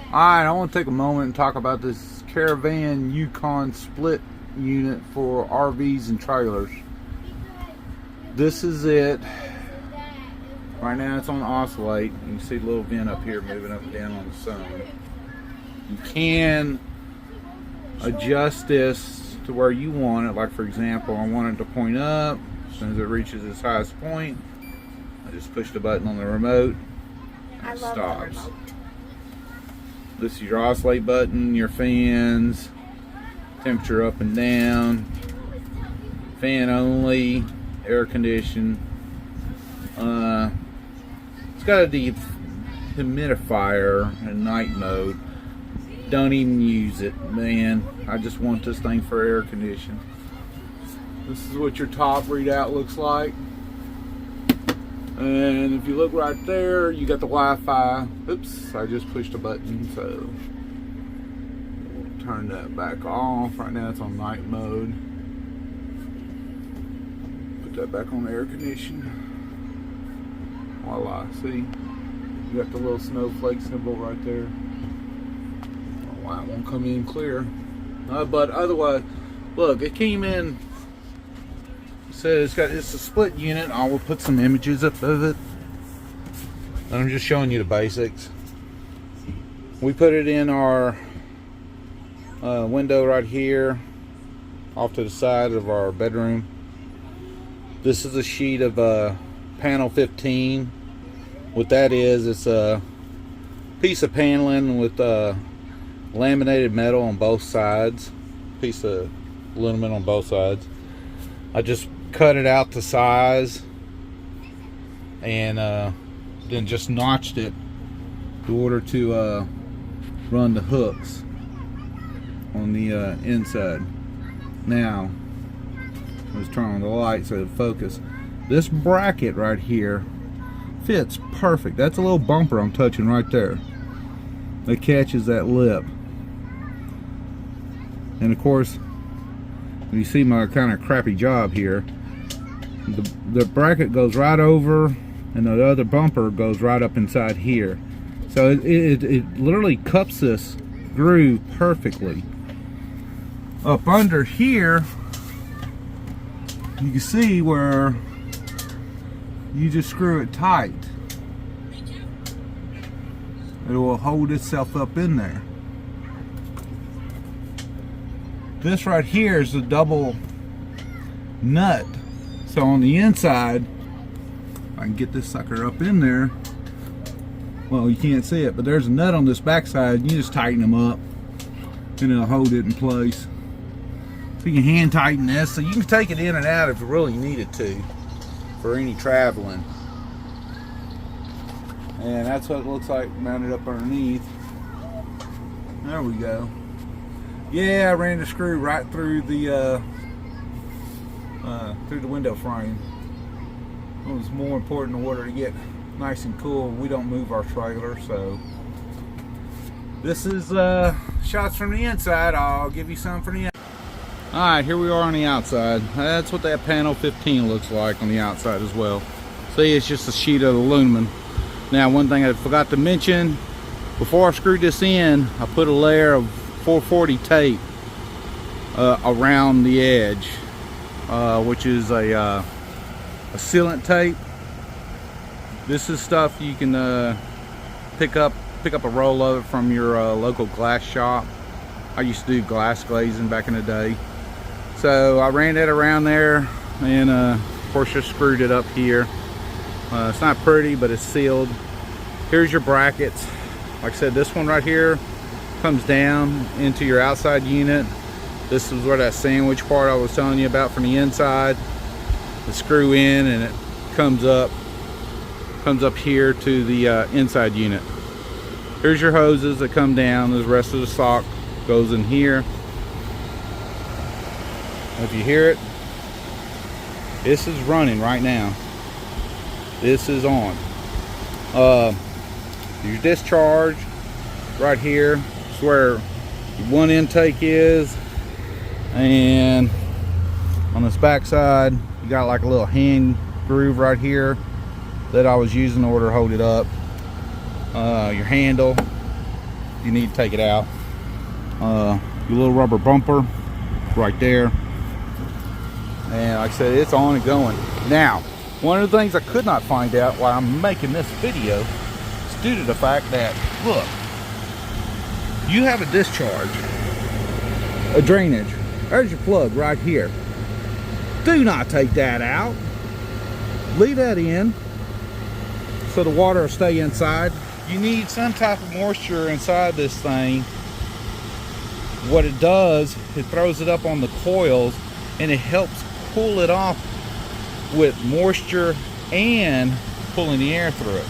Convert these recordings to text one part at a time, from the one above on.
Alright, I want to take a moment and talk about this Caravan Yukon split unit for RVs and trailers. This is it. Right now it's on oscillate. You can see the little vent up here moving up and down on the sun. You can adjust this to where you want it. Like for example, I want it to point up. As soon as it reaches its highest point, I just push the button on the remote and it stops. This is your oscillate button, your fans, temperature up and down, fan only, air condition. It's got a dehumidifier in night mode. Don't even use it, man. I just want this thing for air conditioning. This is what your top readout looks like. And if you look right there, you got the Wi-Fi. Oops, I just pushed a button, so we'll turn that back off. Right now it's on night mode. Put that back on air condition. Voila, see? You got the little snowflake symbol right there. Oh, wow, it won't come in clear. But otherwise, look, it came in. So it's a split unit. I will put some images up of it. I'm just showing you the basics. We put it in our window right here, off to the side of our bedroom. This is a sheet of panel 15. What that is, it's a piece of paneling with laminated metal on both sides, piece of aluminum on both sides. I just cut it out to size and then just notched it in order to run the hooks on the inside. Now let's turn on the light so it focus. This bracket right here fits perfect. That's a little bumper I'm touching right there that catches that lip. And of course, you see my kind of crappy job here. The bracket goes right over and the other bumper goes right up inside here. So it literally cups this groove perfectly. Up under here, you can see where you just screw it tight. It will hold itself up in there. This right here is a double nut. So on the inside, I can get this sucker up in there. Well, you can't see it, but there's a nut on this back side. You just tighten them up and it'll hold it in place. So you can hand tighten this, so you can take it in and out if you really needed to for any traveling. And that's what it looks like mounted up underneath. There we go. Yeah, I ran the screw right through the window frame. It was more important in order to get nice and cool. We don't move our trailer, so this is shots from the inside. I'll give you some from the outside. Alright, here we are on the outside. That's what that panel 15 looks like on the outside as well. See, it's just a sheet of aluminum. Now, one thing I forgot to mention, before I screwed this in, I put a layer of 440 tape around the edge, which is a sealant tape. This is stuff you can pick up a roll of it from your local glass shop. I used to do glass glazing back in the day. So I ran that around there and of course just screwed it up here. It's not pretty, but it's sealed. Here's your brackets. Like I said, this one right here comes down into your outside unit. This is where that sandwich part I was telling you about from the inside. The screw in and it comes up here to the inside unit. Here's your hoses that come down. The rest of the sock goes in here. If you hear it, this is running right now. This is on. Your discharge right here is where one intake is, and on this back side you got like a little hand groove right here that I was using in order to hold it up. Your handle, you need to take it out. Your little rubber bumper right there. And like I said, it's on and going. Now, one of the things I could not find out while I'm making this video is due to the fact that, look, you have a discharge, a drainage. There's your plug right here. Do not take that out. Leave that in so the water will stay inside. You need some type of moisture inside this thing. What it does, it throws it up on the coils and it helps cool it off with moisture and pulling the air through it.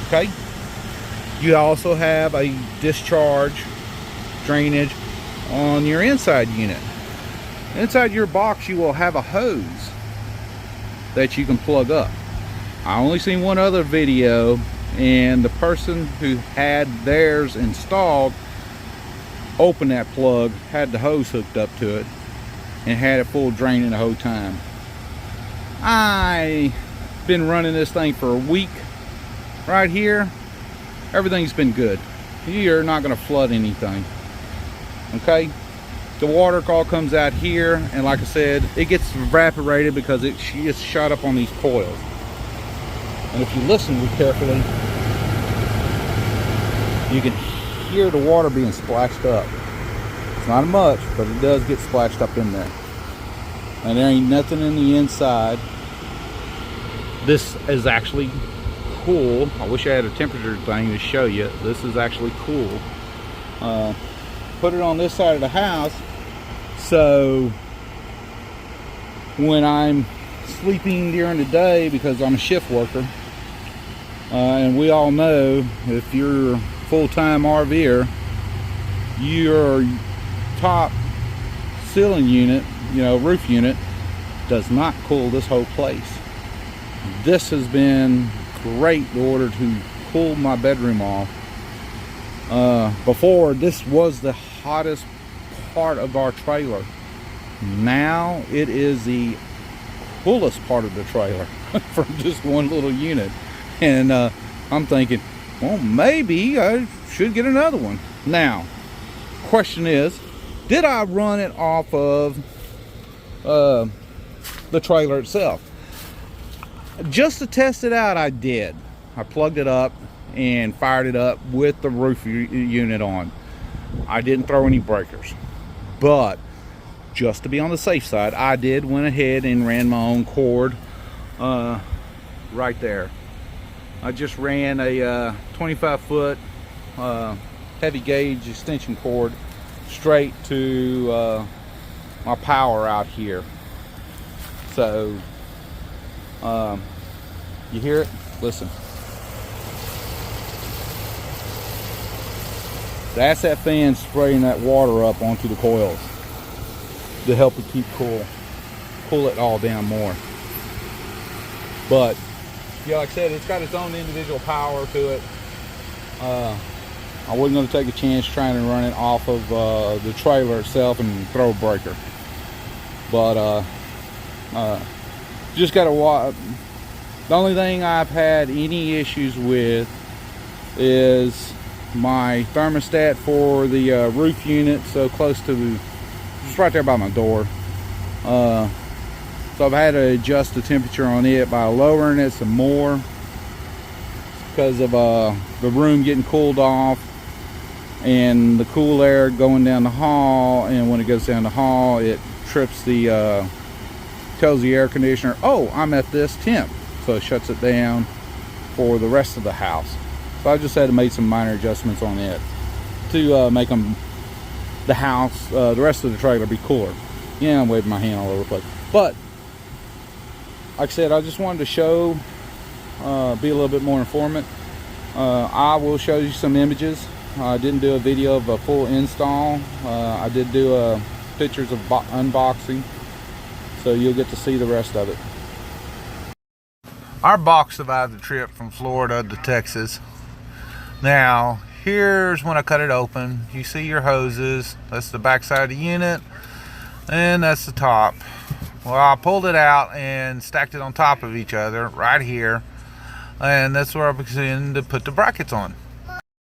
Okay? You also have a discharge drainage on your inside unit. Inside your box you will have a hose that you can plug up. I only seen one other video, and the person who had theirs installed opened that plug, had the hose hooked up to it, and had it full draining the whole time. I've been running this thing for a week right here. Everything's been good. You're not going to flood anything. Okay? The water all comes out here, and like I said, it gets evaporated because it gets shot up on these coils. And if you listen carefully, you can hear the water being splashed up. It's not much, but it does get splashed up in there. And there ain't nothing in the inside. This is actually cool. I wish I had a temperature thing to show you. This is actually cool. Put it on this side of the house, so when I'm sleeping during the day, because I'm a shift worker, and we all know if you're a full-time RVer, your top ceiling unit, roof unit, does not cool this whole place. This has been great in order to cool my bedroom off. Before, this was the hottest part of our trailer. Now it is the coolest part of the trailer from just one little unit. And I'm thinking, well, maybe I should get another one. Now, question is, did I run it off of the trailer itself? Just to test it out, I did. I plugged it up and fired it up with the roof unit on. I didn't throw any breakers, but just to be on the safe side, I went ahead and ran my own cord right there. I just ran a 25-foot heavy gauge extension cord straight to my power out here. So you hear it? Listen. That's that fan spraying that water up onto the coils to help it keep cool it all down more. But yeah, like I said, it's got its own individual power to it. I wasn't going to take a chance trying to run it off of the trailer itself and throw a breaker. But just got to watch. The only thing I've had any issues with is my thermostat for the roof unit, so close to just right there by my door. So I've had to adjust the temperature on it by lowering it some more because of the room getting cooled off and the cool air going down the hall, and when it goes down the hall it trips the tells the air conditioner, oh, I'm at this temp, so it shuts it down for the rest of the house. So I just had to make some minor adjustments on it to make the house, the rest of the trailer, be cooler. Yeah, I'm waving my hand all over the place. But like I said, I just wanted to show, be a little bit more informative. I will show you some images. I didn't do a video of a full install. I did do pictures of unboxing, so you'll get to see the rest of it. Our box survived the trip from Florida to Texas. Now, here's when I cut it open. You see your hoses. That's the back side of the unit, and that's the top. Well, I pulled it out and stacked it on top of each other right here, and that's where I began to put the brackets on.